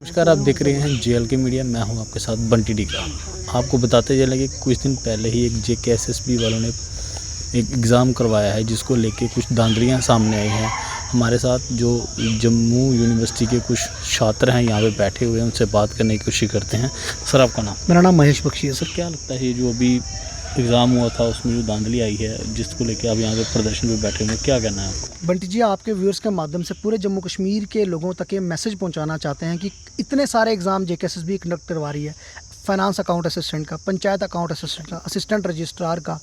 नमस्कार, आप देख रहे हैं JLK मीडिया। मैं हूं आपके साथ बंटी डीका। आपको बताते चले कि कुछ दिन पहले ही एक JKSSB वालों ने एक एग्ज़ाम करवाया है, जिसको लेके कुछ धांधलियां सामने आई हैं। हमारे साथ जो जम्मू यूनिवर्सिटी के कुछ छात्र हैं यहाँ पे बैठे हुए हैं, उनसे बात करने की कोशिश करते हैं। सर, आपका नाम? मेरा नाम महेश बख्शी है। सर, क्या लगता है ये जो अभी एग्ज़ाम हुआ था उसमें जो धांधली आई है, जिसको लेके आप यहाँ पे प्रदर्शन पे बैठे हुए हैं, क्या कहना है आपको? बंटी जी, आपके व्यूअर्स के माध्यम से पूरे जम्मू कश्मीर के लोगों तक ये मैसेज पहुंचाना चाहते हैं कि इतने सारे एग्ज़ाम JKSSB कंडक्ट करवा रही है। फाइनेंस अकाउंट असिस्टेंट का, पंचायत अकाउंट असिस्टेंट का, असिस्टेंट रजिस्ट्रार का,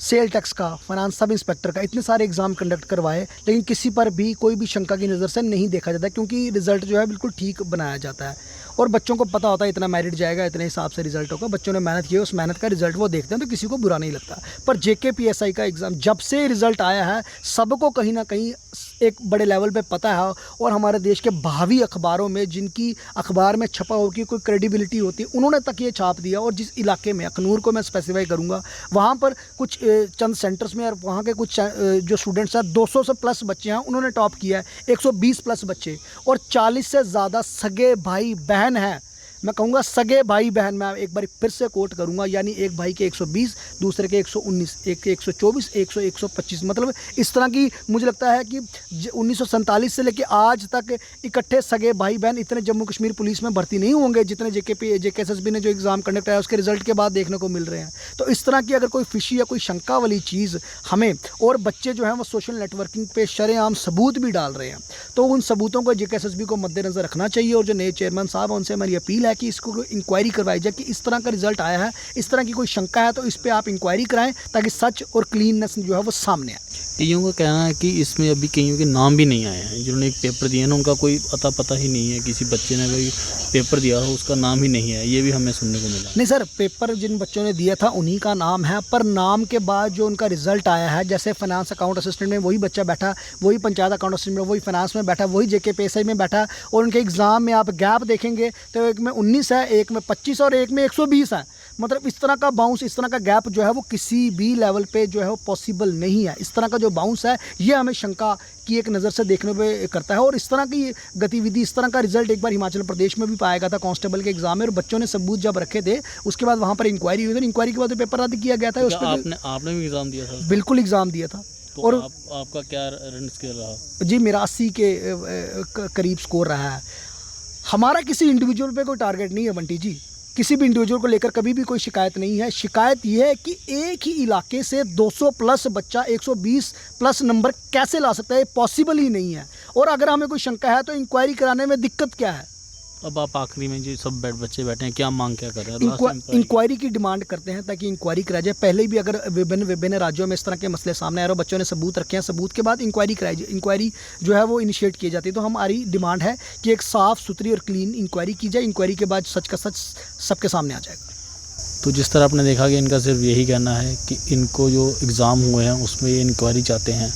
सेल टैक्स का, फाइनेंस सब इंस्पेक्टर का, इतने सारे एग्ज़ाम कंडक्ट करवाए, लेकिन किसी पर भी कोई भी शंका की नज़र से नहीं देखा जाता, क्योंकि रिज़ल्ट जो है बिल्कुल ठीक बनाया जाता है और बच्चों को पता होता है इतना मेरिट जाएगा, इतने हिसाब से रिजल्ट होगा। बच्चों ने मेहनत की है, उस मेहनत का रिजल्ट वो देखते हैं तो किसी को बुरा नहीं लगता। पर JKPSI का एग्ज़ाम जब से रिज़ल्ट आया है, सबको कहीं ना कहीं एक बड़े लेवल पे पता है, और हमारे देश के भावी अखबारों में, जिनकी अखबार में छपा होगी कोई क्रेडिबिलिटी होती है, उन्होंने तक ये छाप दिया। और जिस इलाके में, अखनूर को मैं स्पेसिफाई करूँगा, वहाँ पर कुछ चंद सेंटर्स में और वहाँ के कुछ जो स्टूडेंट्स हैं, 200 से प्लस बच्चे हैं, उन्होंने टॉप किया है। 120 प्लस बच्चे और 40 से ज़्यादा सगे भाई बहन हैं। मैं कहूँगा सगे भाई बहन, मैं एक बार फिर से कोट करूँगा, यानी एक भाई के 120, दूसरे के 119, एक के 124, 125, मतलब इस तरह की मुझे लगता है कि 1947 से लेकर आज तक इकट्ठे सगे भाई बहन इतने जम्मू कश्मीर पुलिस में भर्ती नहीं होंगे जितने JKSSB ने जो एग्ज़ाम कंडक्ट किया उसके रिजल्ट के बाद देखने को मिल रहे हैं। तो इस तरह की अगर कोई फिशी या कोई शंका वाली चीज़ हमें, और बच्चे जो हैं वो सोशल नेटवर्किंग पे शरेआम सबूत भी डाल रहे हैं, तो उन सबूतों को JKSSB को मद्देनज़र रखना चाहिए। और जो नए चेयरमैन साहब हैं, उनसे हमारी अपील है कि इसको इंक्वायरी करवाई जाए कि इस तरह का रिजल्ट आया है, इस तरह की कोई शंका है तो इस पे आप इंक्वायरी कराएं, ताकि सच और क्लीननेस जो है वो सामने आए। कईयों का कहना है कि इसमें अभी कईयों के नाम भी नहीं आए हैं, जिन्होंने एक पेपर दिया ना, उनका कोई पता ही नहीं है। किसी बच्चे ने कोई पेपर दिया हो, उसका नाम ही नहीं है, ये भी हमें सुनने को मिला। नहीं सर, पेपर जिन बच्चों ने दिया था उन्हीं का नाम है, पर नाम के बाद जो उनका रिजल्ट आया है, जैसे फाइनेंस अकाउंट असिस्टेंट में वही बच्चा बैठा, वही पंचायत अकाउंट असिस्टेंट में, वही फाइनेंस में बैठा, वही JKPSI में बैठा, और उनके एग्ज़ाम में आप गैप देखेंगे तो एक में 19 है, एक में 25 और एक में 120 है। मतलब इस तरह का बाउंस, इस तरह का गैप जो है वो किसी भी लेवल पे जो है वो पॉसिबल नहीं है। इस तरह का जो बाउंस है ये हमें शंका की एक नज़र से देखने पे करता है। और इस तरह की गतिविधि, इस तरर का रिजल्ट एक बार हिमाचल प्रदेश में भी पाया गया था कांस्टेबल के एग्जाम में, और बच्चों ने सबूत जब रखे थे उसके बाद वहाँ पर इंक्वायरी हुई थी, इंक्वायरी के बाद पेपर रद्द किया गया था। तो आपने भी एग्ज़ाम दिया था? बिल्कुल एग्ज़ाम दिया था। तो और आपका क्या रन स्केल रहा? जी, मेरा 80 के करीब स्कोर रहा है। हमारा किसी इंडिविजुअल पे कोई टारगेट नहीं है बंटी जी, किसी भी इंडिविजुअल को लेकर कभी भी कोई शिकायत नहीं है। शिकायत यह है कि एक ही इलाके से 200 प्लस बच्चा 120 प्लस नंबर कैसे ला सकता है, पॉसिबल ही नहीं है। और अगर हमें कोई शंका है तो इंक्वायरी कराने में दिक्कत क्या है? अब आप आखिरी में जो सब बच्चे बैठे हैं, क्या मांग क्या कर रहे हैं? इंक्वायरी की डिमांड करते हैं, ताकि इंक्वायरी कराई जाए। पहले भी अगर विभिन्न राज्यों में इस तरह के मसले सामने आ रहे हो, बच्चों ने सबूत रखे हैं, सबूत के बाद इंक्वायरी कराई जाए, इंक्वायरी जो है वो इनिशिएट की जाती है। तो हमारी डिमांड है कि एक साफ़ सुथरी और क्लीन इंक्वायरी की जाए। इंक्वायरी के बाद सच का सच सबके सामने आ जाएगा। तो जिस तरह आपने देखा कि इनका सिर्फ यही कहना है कि इनको जो एग्ज़ाम हुए हैं उसमें ये इंक्वायरी चाहते हैं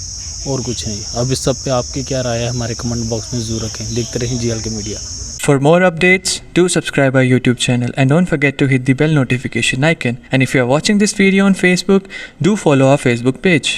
और कुछ नहीं। अब इस सब पे आपकी क्या राय है, हमारे कमेंट बॉक्स में ज़रूर रखें। देखते रहें JLK media. For more updates, do subscribe our YouTube channel and don't forget to hit the bell notification icon. And if you are watching this video on Facebook, do follow our Facebook page.